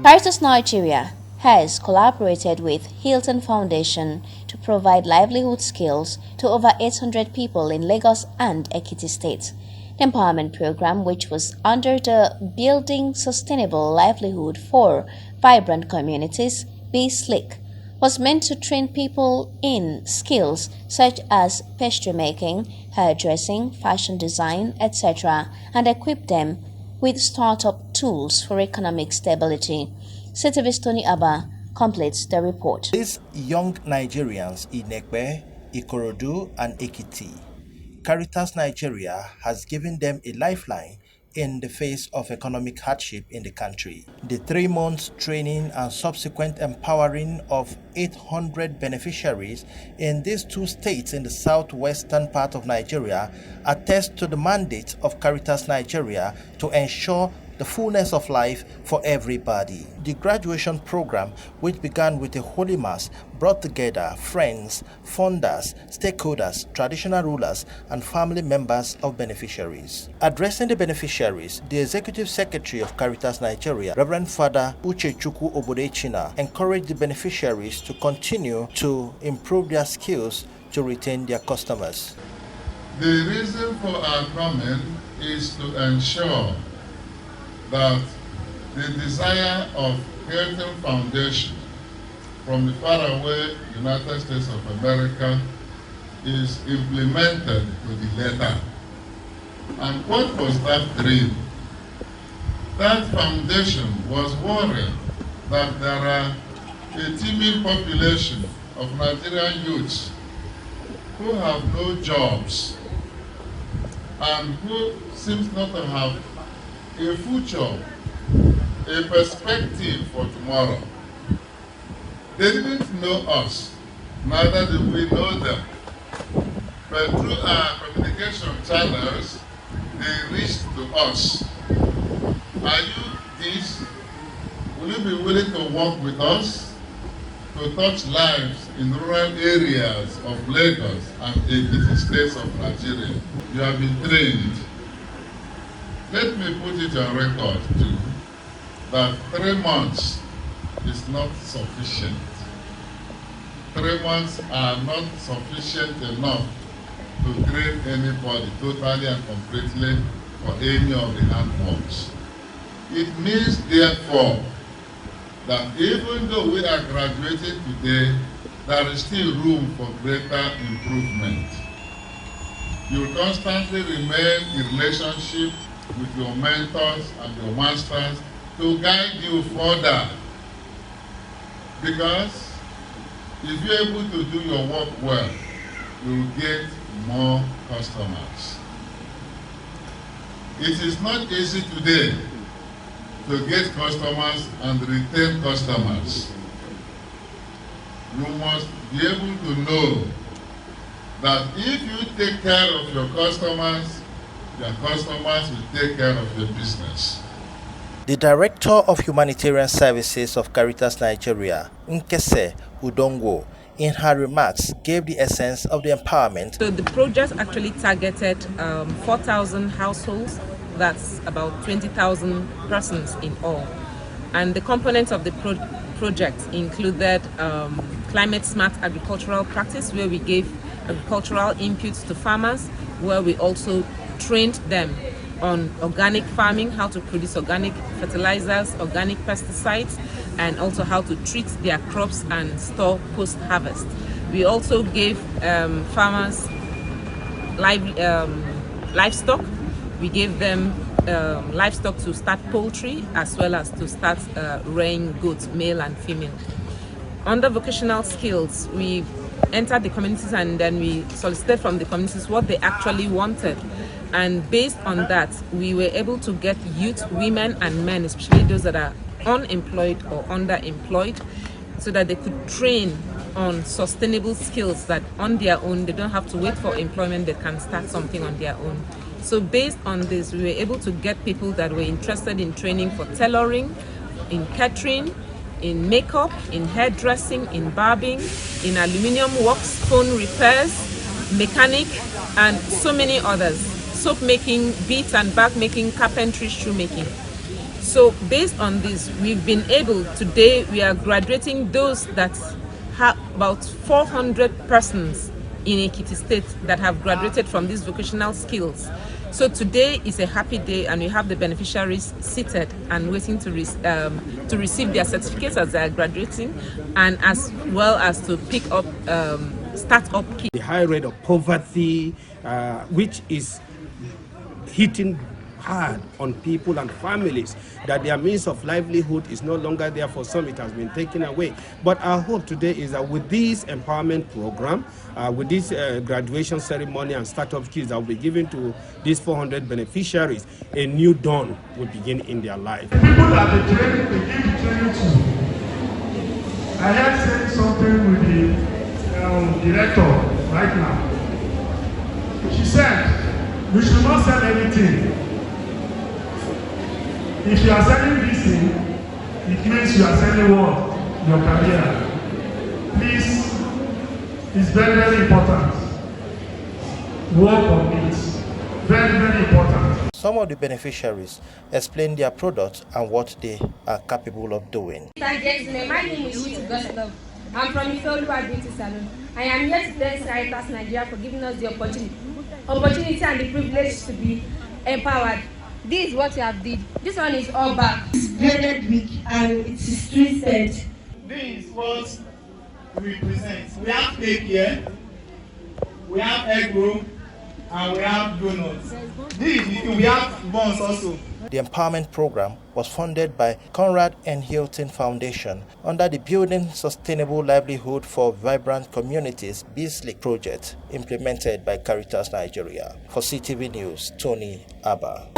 Caritas Nigeria has collaborated with Hilton Foundation to provide livelihood skills to over 800 people in Lagos and Ekiti State. The empowerment program, which was under the Building Sustainable Livelihood for Vibrant Communities, Be Slick, was meant to train people in skills such as pastry making, hairdressing, fashion design, etc., and equip them with startup tools for economic stability. CTV's Tony Abba completes the report. These young Nigerians in Ekpe, Ikorodu, and Ekiti, Caritas Nigeria has given them a lifeline in the face of economic hardship in the country. The 3 months training and subsequent empowering of 800 beneficiaries in these 2 states in the southwestern part of Nigeria attest to the mandate of Caritas Nigeria to ensure the fullness of life for everybody. The graduation program, which began with a holy mass, brought together friends, funders, stakeholders, traditional rulers, and family members of beneficiaries. Addressing the beneficiaries, the Executive Secretary of Caritas Nigeria, Reverend Father Uchechukwu Obodechina, encouraged the beneficiaries to continue to improve their skills to retain their customers. The reason for our coming is to ensure that the desire of Hilton Foundation from the faraway United States of America is implemented to the letter. And what was that dream? That foundation was worried that there are a teeming population of Nigerian youths who have no jobs and who seems not to have a future, a perspective for tomorrow. They didn't know us, neither did we know them. But through our communication channels, they reached to us. Are you this? Will you be willing to work with us to touch lives in rural areas of Lagos and 80 states of Nigeria? You have been trained. Let me put it on record too, that 3 months is not sufficient. 3 months are not sufficient enough to train anybody totally and completely for any of the handworks. It means therefore that even though we are graduating today, there is still room for greater improvement. You will constantly remain in relationship with your mentors and your masters to guide you further. Because if you're able to do your work well, you will get more customers. It is not easy today to get customers and retain customers. You must be able to know that if you take care of your customers will take care of your business. The Director of Humanitarian Services of Caritas Nigeria, Nkese Udongo, in her remarks gave the essence of the empowerment. So the project actually targeted 4,000 households, that's about 20,000 persons in all. And the components of the project included climate smart agricultural practice, where we gave agricultural inputs to farmers, where we also trained them on organic farming, how to produce organic fertilizers, organic pesticides, and also how to treat their crops and store post-harvest. We also gave farmers livestock. We gave them livestock to start poultry, as well as to start rearing goats, male and female. Under vocational skills, we entered the communities and then we solicited from the communities what they actually wanted. And based on that, we were able to get youth, women and men, especially those that are unemployed or underemployed, so that they could train on sustainable skills that on their own, they don't have to wait for employment, they can start something on their own. So based on this, we were able to get people that were interested in training for tailoring, in catering, in makeup, in hairdressing, in barbing, in aluminium works, phone repairs, mechanic, and so many others. Soap making, beads and bag making, carpentry, shoemaking. So based on this, we've been able, today we are graduating those that have about 400 persons in Ekiti State that have graduated from these vocational skills. So today is a happy day, and we have the beneficiaries seated and waiting to receive their certificates as they are graduating, and as well as to pick up start-up kits. The high rate of poverty, which is hitting hard on people and families, that their means of livelihood is no longer there. For some, it has been taken away. But our hope today is that with this empowerment program, with this graduation ceremony and startup kits that will be given to these 400 beneficiaries, a new dawn will begin in their life. The people that they train, they give the training to. I have said something with the director right now. She said, we should not sell anything. If you are selling this thing, it means you are selling what? Your career. Please, it's very, very important. Work on it. Very, very important. Some of the beneficiaries explain their products and what they are capable of doing. My name is Gospel. I'm from Livelihood Beauty Salon. I am here to thank Caritas Nigeria for giving us the opportunity and the privilege to be empowered. This is what we have did. This one is all back. It's blended week and it is twisted. This is what we present. We have cake here, we have egg roll, and we have donuts. We have buns also. The empowerment program was funded by Conrad and Hilton Foundation under the Building Sustainable Livelihood for Vibrant Communities BSLIC project implemented by Caritas Nigeria. For CTV News, Tony Abba.